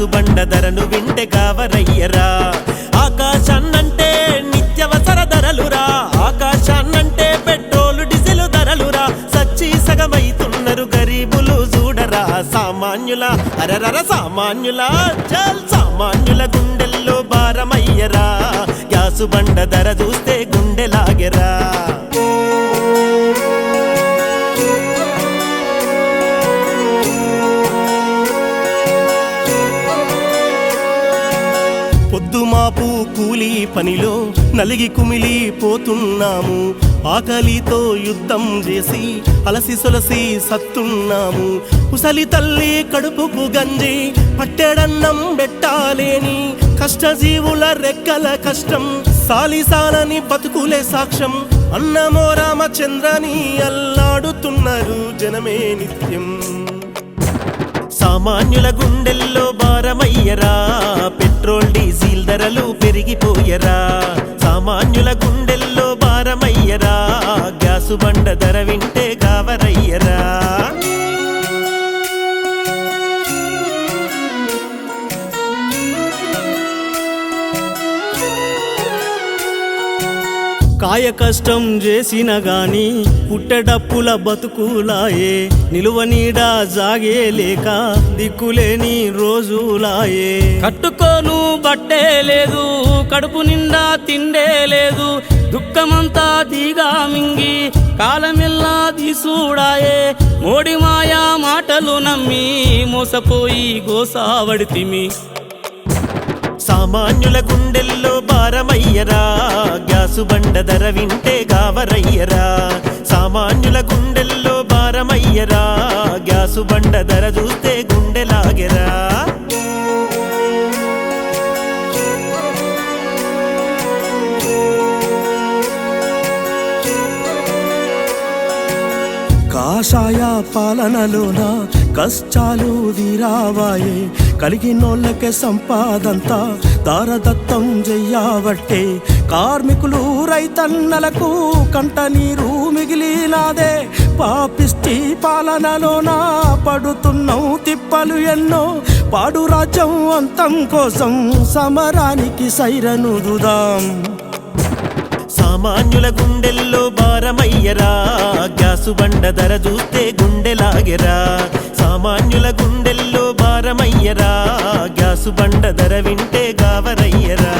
gas బండ ధరను వింటే గావరయ్యరా ఆకాశాన్నంటే నిత్యవసర ధరలురా ఆకాశాన్నంటే పెట్రోలు డీజిల్ ధరలురా సచ్చి సగమైతున్నారు గరీబులు చూడరా సామాన్యుల అరరర సామాన్యుల చల్ సామాన్యుల గుండెల్లో భారమయ్యరా గ్యాసు బండ ధర చూస్తే గుండెలాగెరా పొద్దుమాపు కూలీ పనిలో నలిగి కుమిలి పోతున్నాము ఆకలితో యుద్ధం చేసి అలసి సొలసి సత్తున్నాము ముసలి తల్లి కడుపుకు గంజి పట్టెడన్నం పెట్టాలేని కష్టజీవుల రెక్కల కష్టం సాలిసాలని బతుకులే సాక్ష్యం అన్నమో రామచంద్రని అల్లాడుతున్నారు జనమే నిత్యం సామాన్యుల గుండెల్లో భారమయ్యరా పెట్రోల్ డీజిల్ ధరలు పెరిగిపోయరా సామాన్యుల గుండెల్లో భారమయ్యరా గ్యాసు బండ ధర వింటే గావరయ్యరా కాయ కష్టం చేసిన గాని పుట్టెడప్పుల బతుకులాయే నిలువ నీడ జాగే లేక దిక్కులేని రోజులాయే కట్టుకోను బట్టే లేదు కడుపు నిండా తిండే లేదు దుఃఖమంతా తీగా మింగి కాలమెల్లా తీసుడాయే మోడి మాయా మాటలు నమ్మి మోసపోయి గోసావడితిమి సామాన్యుల గుండెల్లో భారమయ్యరా గ్యాసు బండ ధర వింటే గావరయ్యరా సామాన్యుల గుండెల్లో భారమయ్యరా గ్యాసు బండ ధర చూస్తే గుండెలాగెరా కాషాయ పాలనలోన కష్టాలు తీరావాయే కలిగినోళ్ళకే సంపాదంతా దారదత్తం చెయ్యబట్టే కార్మికులు రైతన్నలకు కంట నీరు మిగిలినాదే పాపిష్టి పాలనలోన పడుతున్నాం తిప్పలు ఎన్నో పాడు రాజ్యం అంతం కోసం సమరానికి సైరనుదుదాం సామాన్యుల గుండెల్లో భారమయ్యరా గ్యాసు బండ ధర చూస్తే గుండెలాగెరా సామాన్యుల గుండెల్లో భారమయ్యరా గ్యాసు బండ ధర వింటే గావరయ్యరా